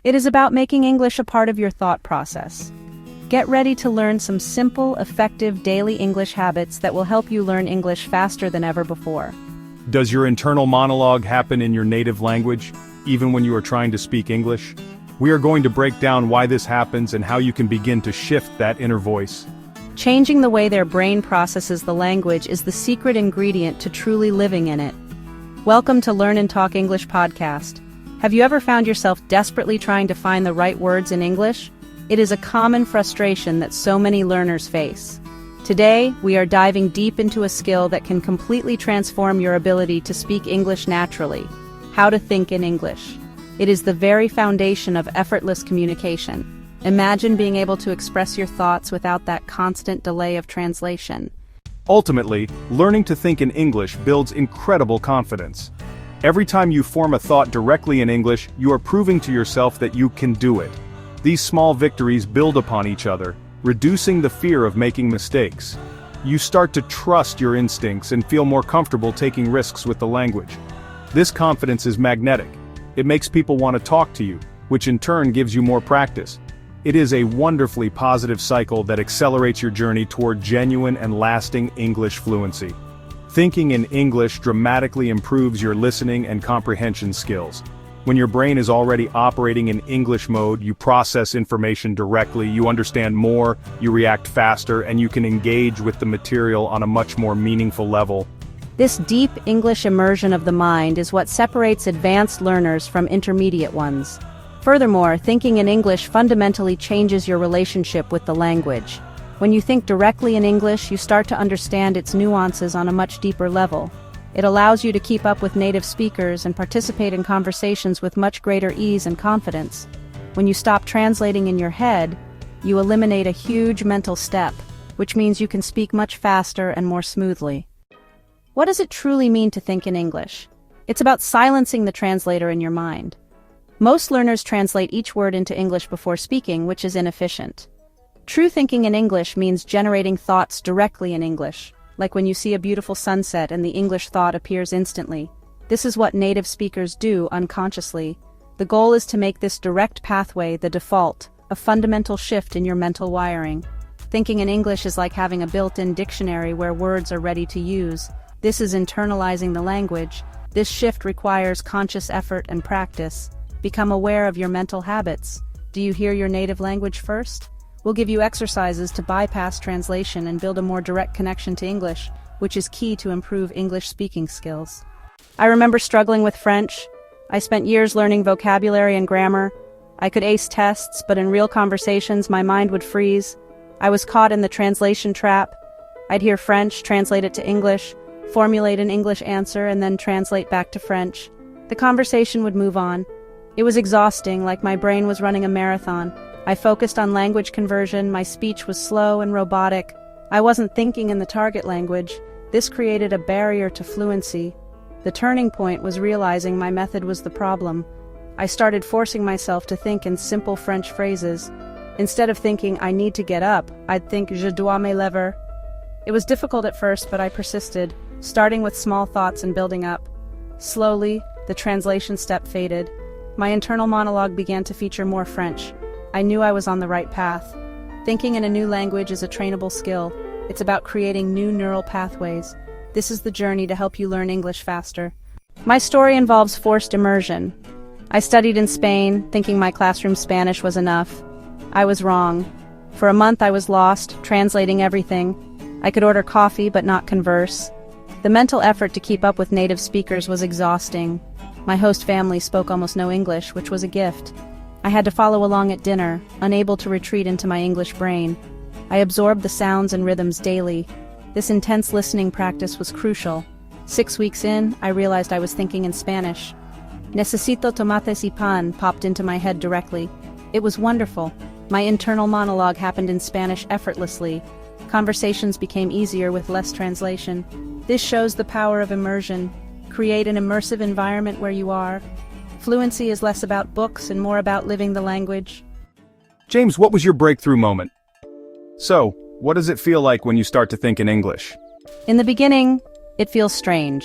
It is about making English a part of your thought process. Get ready to learn some simple, effective daily English habits that will help you learn English faster than ever before. Does your internal monologue happen in your native language, even when you are trying to speak English? We are going to break down why this happens and how you can begin to shift that inner voice. Changing the way their brain processes the language is the secret ingredient to truly living in it. Welcome to Learn and Talk English podcast. Have you ever found yourself desperately trying to find the right words in English? It is a common frustration that so many learners face. Today, we are diving deep into a skill that can completely transform your ability to speak English naturally: how to think in English. It is the very foundation of effortless communication. Imagine being able to express your thoughts without that constant delay of translation. Ultimately, learning to think in English builds incredible confidence. Every time you form a thought directly in English, you are proving to yourself that you can do it. These small victories build upon each other, reducing the fear of making mistakes. You start to trust your instincts and feel more comfortable taking risks with the language. This confidence is magnetic. It makes people want to talk to you, which in turn gives you more practice. It is a wonderfully positive cycle that accelerates your journey toward genuine and lasting English fluency. Thinking in English dramatically improves your listening and comprehension skills. When your brain is already operating in English mode, you process information directly, you understand more, you react faster, and you can engage with the material on a much more meaningful level. This deep English immersion of the mind is what separates advanced learners from intermediate ones. Furthermore, thinking in English fundamentally changes your relationship with the language. When you think directly in English, you start to understand its nuances on a much deeper level. It allows you to keep up with native speakers and participate in conversations with much greater ease and confidence. When you stop translating in your head, you eliminate a huge mental step, which means you can speak much faster and more smoothly. What does it truly mean to think in English? It's about silencing the translator in your mind. Most learners translate each word into English before speaking, which is inefficient. True thinking in English means generating thoughts directly in English, like when you see a beautiful sunset and the English thought appears instantly. This is what native speakers do unconsciously. The goal is to make this direct pathway the default, a fundamental shift in your mental wiring. Thinking in English is like having a built-in dictionary where words are ready to use. This is internalizing the language. This shift requires conscious effort and practice. Become aware of your mental habits. Do you hear your native language first? We'll give you exercises to bypass translation and build a more direct connection to English, which is key to improve English speaking skills. I remember struggling with French. I spent years learning vocabulary and grammar. I could ace tests, but in real conversations, my mind would freeze. I was caught in the translation trap. I'd hear French, translate it to English, formulate an English answer, and then translate back to French. The conversation would move on. It was exhausting, like my brain was running a marathon. I focused on language conversion, my speech was slow and robotic. I wasn't thinking in the target language. This created a barrier to fluency. The turning point was realizing my method was the problem. I started forcing myself to think in simple French phrases. Instead of thinking, I need to get up, I'd think, je dois me lever. It was difficult at first, but I persisted, starting with small thoughts and building up. Slowly, the translation step faded. My internal monologue began to feature more French. I knew I was on the right path. Thinking in a new language is a trainable skill. It's about creating new neural pathways. This is the journey to help you learn English faster. My story involves forced immersion. I studied in Spain, thinking my classroom Spanish was enough. I was wrong. For a month I was lost, translating everything. I could order coffee but not converse. The mental effort to keep up with native speakers was exhausting. My host family spoke almost no English, which was a gift. I had to follow along at dinner, unable to retreat into my English brain. I absorbed the sounds and rhythms daily. This intense listening practice was crucial. 6 weeks in, I realized I was thinking in Spanish. Necesito tomates y pan popped into my head directly. It was wonderful. My internal monologue happened in Spanish effortlessly. Conversations became easier with less translation. This shows the power of immersion. Create an immersive environment where you are. Fluency is less about books and more about living the language. James, what was your breakthrough moment? So, what does it feel like when you start to think in English? In the beginning, it feels strange.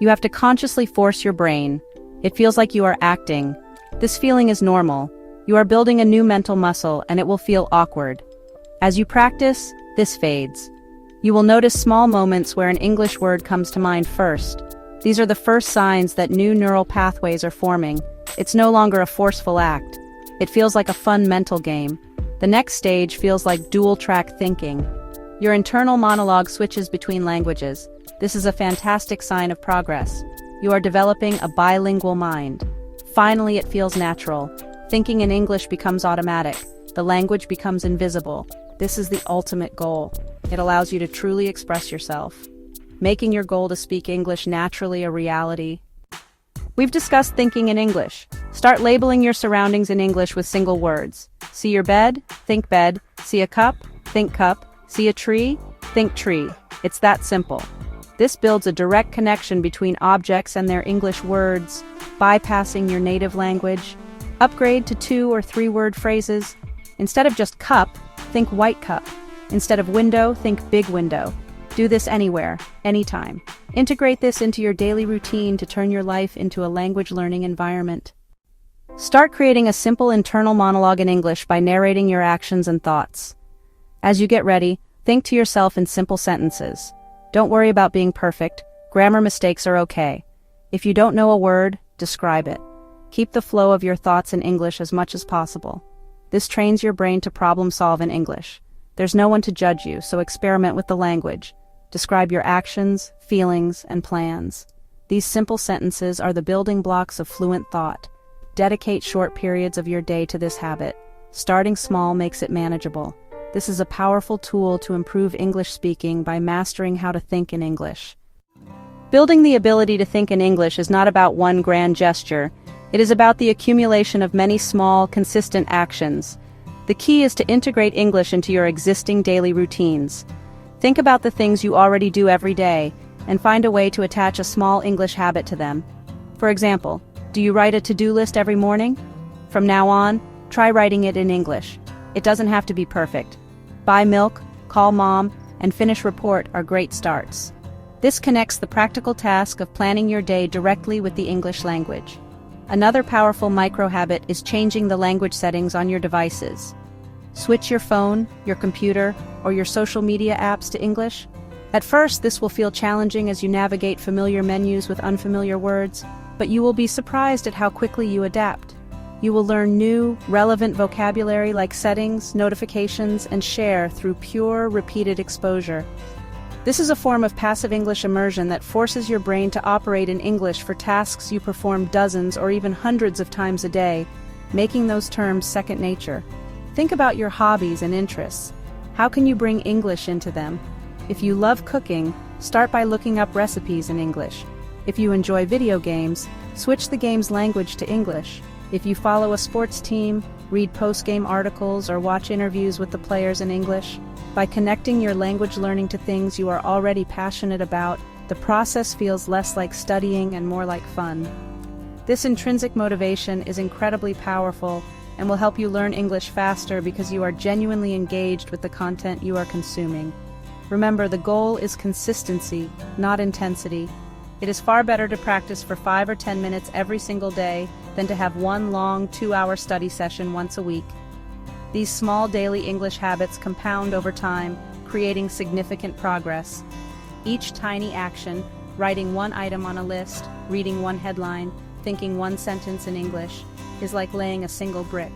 You have to consciously force your brain. It feels like you are acting. This feeling is normal. You are building a new mental muscle, and it will feel awkward. As you practice, this fades. You will notice small moments where an English word comes to mind first. These are the first signs that new neural pathways are forming. It's no longer a forceful act. It feels like a fun mental game. The next stage feels like dual-track thinking. Your internal monologue switches between languages. This is a fantastic sign of progress. You are developing a bilingual mind. Finally, it feels natural. Thinking in English becomes automatic. The language becomes invisible. This is the ultimate goal. It allows you to truly express yourself, making your goal to speak English naturally a reality. We've discussed thinking in English. Start labeling your surroundings in English with single words. See your bed? Think bed. See a cup? Think cup. See a tree? Think tree. It's that simple. This builds a direct connection between objects and their English words, bypassing your native language. Upgrade to 2 or 3 word phrases. Instead of just cup, think white cup. Instead of window, think big window. Do this anywhere, anytime. Integrate this into your daily routine to turn your life into a language learning environment. Start creating a simple internal monologue in English by narrating your actions and thoughts. As you get ready, think to yourself in simple sentences. Don't worry about being perfect. Grammar mistakes are okay. If you don't know a word, describe it. Keep the flow of your thoughts in English as much as possible. This trains your brain to problem solve in English. There's no one to judge you, so experiment with the language. Describe your actions, feelings, and plans. These simple sentences are the building blocks of fluent thought. Dedicate short periods of your day to this habit. Starting small makes it manageable. This is a powerful tool to improve English speaking by mastering how to think in English. Building the ability to think in English is not about one grand gesture. It is about the accumulation of many small, consistent actions. The key is to integrate English into your existing daily routines. Think about the things you already do every day, and find a way to attach a small English habit to them. For example, do you write a to-do list every morning? From now on, try writing it in English. It doesn't have to be perfect. Buy milk, call mom, and finish report are great starts. This connects the practical task of planning your day directly with the English language. Another powerful micro-habit is changing the language settings on your devices. Switch your phone, your computer, or your social media apps to English. At first, this will feel challenging as you navigate familiar menus with unfamiliar words, but you will be surprised at how quickly you adapt. You will learn new, relevant vocabulary like settings, notifications, and share through pure, repeated exposure. This is a form of passive English immersion that forces your brain to operate in English for tasks you perform dozens or even hundreds of times a day, making those terms second nature. Think about your hobbies and interests. How can you bring English into them? If you love cooking, start by looking up recipes in English. If you enjoy video games, switch the game's language to English. If you follow a sports team, read post-game articles or watch interviews with the players in English. By connecting your language learning to things you are already passionate about, the process feels less like studying and more like fun. This intrinsic motivation is incredibly powerful and will help you learn English faster because you are genuinely engaged with the content you are consuming. Remember, the goal is consistency, not intensity. It is far better to practice for 5 or 10 minutes every single day than to have one long 2-hour study session once a week. These small daily English habits compound over time, creating significant progress. Each tiny action, writing one item on a list, reading one headline, thinking one sentence in English, is like laying a single brick.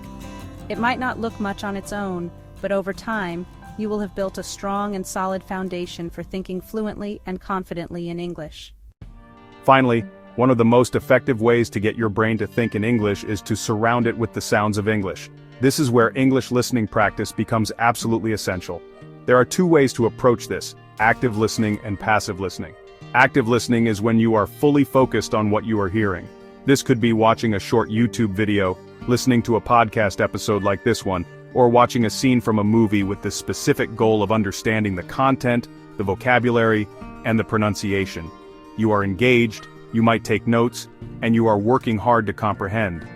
It might not look much on its own, but over time, you will have built a strong and solid foundation for thinking fluently and confidently in English. Finally, one of the most effective ways to get your brain to think in English is to surround it with the sounds of English. This is where English listening practice becomes absolutely essential. There are 2 ways to approach this: active listening and passive listening. Active listening is when you are fully focused on what you are hearing. This could be watching a short YouTube video, listening to a podcast episode like this one, or watching a scene from a movie with the specific goal of understanding the content, the vocabulary, and the pronunciation. You are engaged, you might take notes, and you are working hard to comprehend.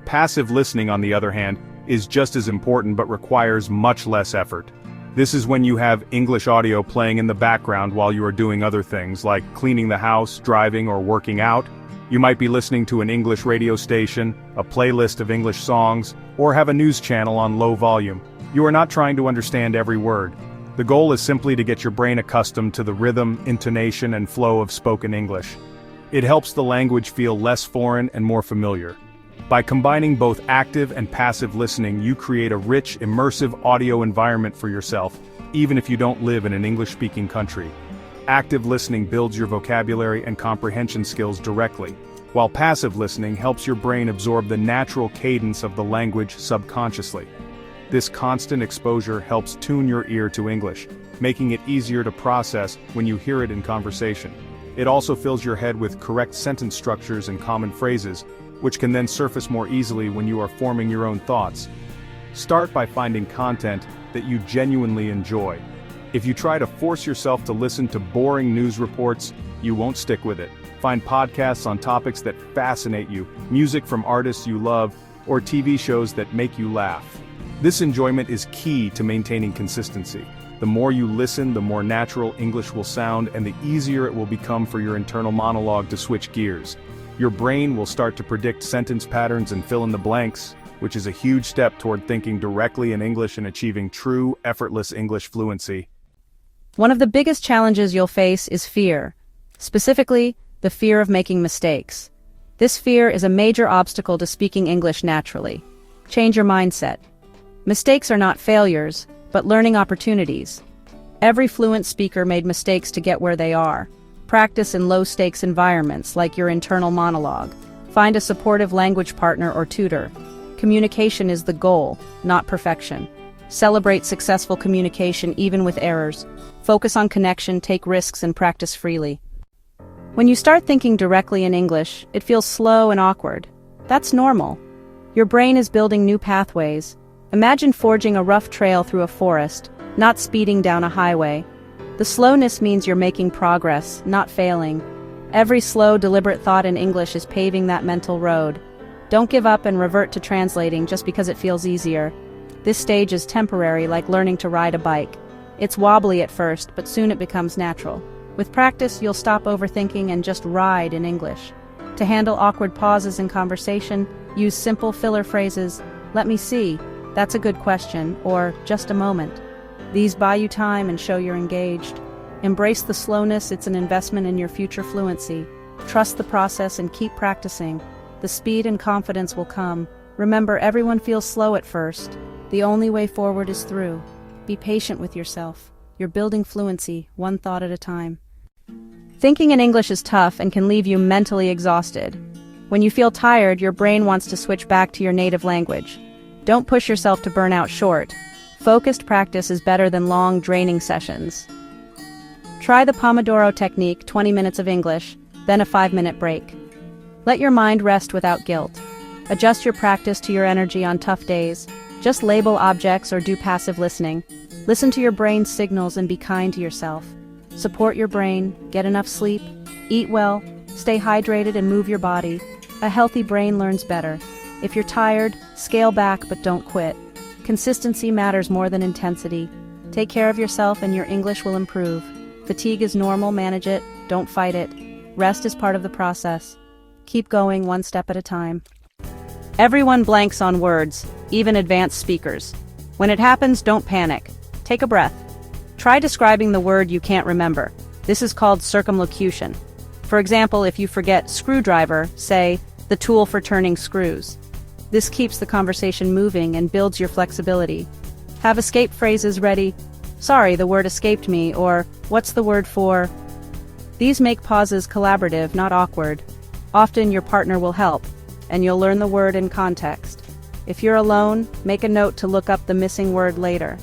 Passive listening, on the other hand, is just as important but requires much less effort. This is when you have English audio playing in the background while you are doing other things like cleaning the house, driving, or working out. You might be listening to an English radio station, a playlist of English songs, or have a news channel on low volume. You are not trying to understand every word. The goal is simply to get your brain accustomed to the rhythm, intonation, and flow of spoken English. It helps the language feel less foreign and more familiar. By combining both active and passive listening, you create a rich, immersive audio environment for yourself, even if you don't live in an English-speaking country. Active listening builds your vocabulary and comprehension skills directly, while passive listening helps your brain absorb the natural cadence of the language subconsciously. This constant exposure helps tune your ear to English, making it easier to process when you hear it in conversation. It also fills your head with correct sentence structures and common phrases, which can then surface more easily when you are forming your own thoughts. Start by finding content that you genuinely enjoy. If you try to force yourself to listen to boring news reports, you won't stick with it. Find podcasts on topics that fascinate you, music from artists you love, or TV shows that make you laugh. This enjoyment is key to maintaining consistency. The more you listen, the more natural English will sound, and the easier it will become for your internal monologue to switch gears. Your brain will start to predict sentence patterns and fill in the blanks, which is a huge step toward thinking directly in English and achieving true, effortless English fluency. One of the biggest challenges you'll face is fear. Specifically, the fear of making mistakes. This fear is a major obstacle to speaking English naturally. Change your mindset. Mistakes are not failures, but learning opportunities. Every fluent speaker made mistakes to get where they are. Practice in low-stakes environments like your internal monologue. Find a supportive language partner or tutor. Communication is the goal, not perfection. Celebrate successful communication even with errors. Focus on connection, take risks, and practice freely. When you start thinking directly in English, it feels slow and awkward. That's normal. Your brain is building new pathways. Imagine forging a rough trail through a forest, not speeding down a highway. The slowness means you're making progress, not failing. Every slow, deliberate thought in English is paving that mental road. Don't give up and revert to translating just because it feels easier. This stage is temporary, like learning to ride a bike. It's wobbly at first, but soon it becomes natural. With practice, you'll stop overthinking and just ride in English. To handle awkward pauses in conversation, use simple filler phrases. Let me see. That's a good question, or just a moment. These buy you time and show you're engaged. Embrace the slowness, it's an investment in your future fluency. Trust the process and keep practicing. The speed and confidence will come. Remember, everyone feels slow at first. The only way forward is through. Be patient with yourself. You're building fluency, one thought at a time. Thinking in English is tough and can leave you mentally exhausted. When you feel tired, your brain wants to switch back to your native language. Don't push yourself to burn out short. Focused practice is better than long, draining sessions. Try the Pomodoro technique, 20 minutes of English, then a 5-minute break. Let your mind rest without guilt. Adjust your practice to your energy on tough days. Just label objects or do passive listening. Listen to your brain's signals and be kind to yourself. Support your brain, get enough sleep, eat well, stay hydrated and move your body. A healthy brain learns better. If you're tired, scale back but don't quit. Consistency matters more than intensity. Take care of yourself and your English will improve. Fatigue is normal, manage it, don't fight it. Rest is part of the process. Keep going one step at a time. Everyone blanks on words, even advanced speakers. When it happens, don't panic. Take a breath. Try describing the word you can't remember. This is called circumlocution. For example, if you forget screwdriver, say, the tool for turning screws. This keeps the conversation moving and builds your flexibility. Have escape phrases ready. Sorry, the word escaped me, or what's the word for? These make pauses collaborative, not awkward. Often your partner will help, and you'll learn the word in context. If you're alone, make a note to look up the missing word later.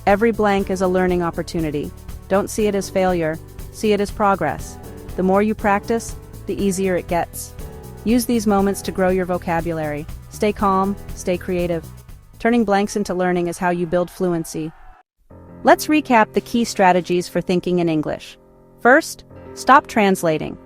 Every blank is a learning opportunity. Don't see it as failure, see it as progress. The more you practice, the easier it gets. Use these moments to grow your vocabulary. Stay calm, stay creative. Turning blanks into learning is how you build fluency. Let's recap the key strategies for thinking in English. First, stop translating.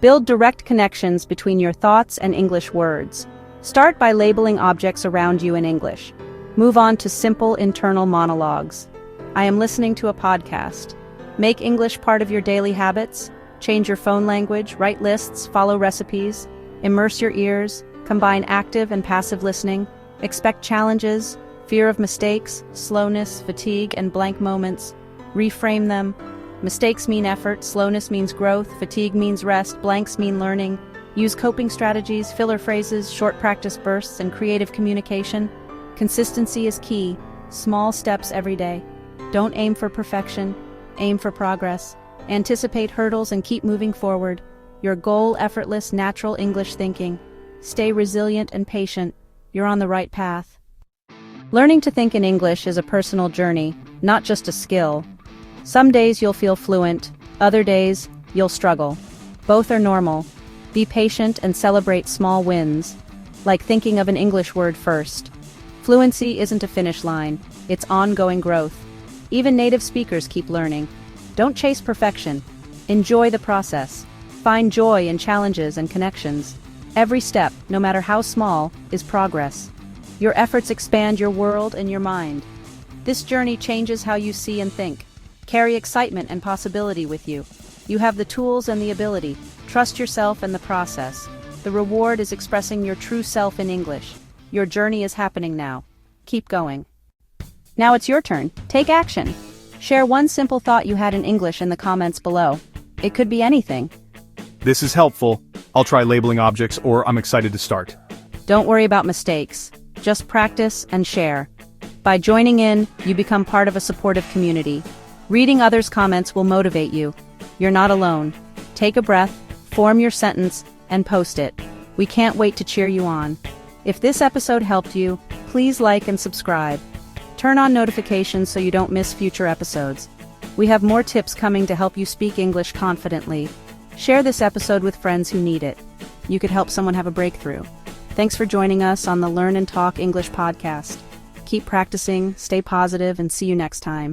Build direct connections between your thoughts and English words. Start by labeling objects around you in English. Move on to simple internal monologues. I am listening to a podcast. Make English part of your daily habits. Change your phone language, write lists, follow recipes, immerse your ears, combine active and passive listening, expect challenges, fear of mistakes, slowness, fatigue, and blank moments. Reframe them. Mistakes mean effort, slowness means growth, fatigue means rest, blanks mean learning. Use coping strategies, filler phrases, short practice bursts, and creative communication. Consistency is key. Small steps every day. Don't aim for perfection. Aim for progress. Anticipate hurdles and keep moving forward. Your goal, effortless, natural English thinking. Stay resilient and patient. You're on the right path. Learning to think in English is a personal journey, not just a skill. Some days you'll feel fluent, other days you'll struggle. Both are normal. Be patient and celebrate small wins, like thinking of an English word first. Fluency isn't a finish line, it's ongoing growth. Even native speakers keep learning. Don't chase perfection. Enjoy the process. Find joy in challenges and connections. Every step, no matter how small, is progress. Your efforts expand your world and your mind. This journey changes how you see and think. Carry excitement and possibility with you. You have the tools and the ability. Trust yourself and the process. The reward is expressing your true self in English. Your journey is happening now. Keep going. Now it's your turn. Take action. Share one simple thought you had in English in the comments below. It could be anything. This is helpful. I'll try labeling objects, or I'm excited to start. Don't worry about mistakes. Just practice and share. By joining in, you become part of a supportive community. Reading others' comments will motivate you. You're not alone. Take a breath, form your sentence, and post it. We can't wait to cheer you on. If this episode helped you, please like and subscribe. Turn on notifications so you don't miss future episodes. We have more tips coming to help you speak English confidently. Share this episode with friends who need it. You could help someone have a breakthrough. Thanks for joining us on the Learn and Talk English podcast. Keep practicing, stay positive, and see you next time.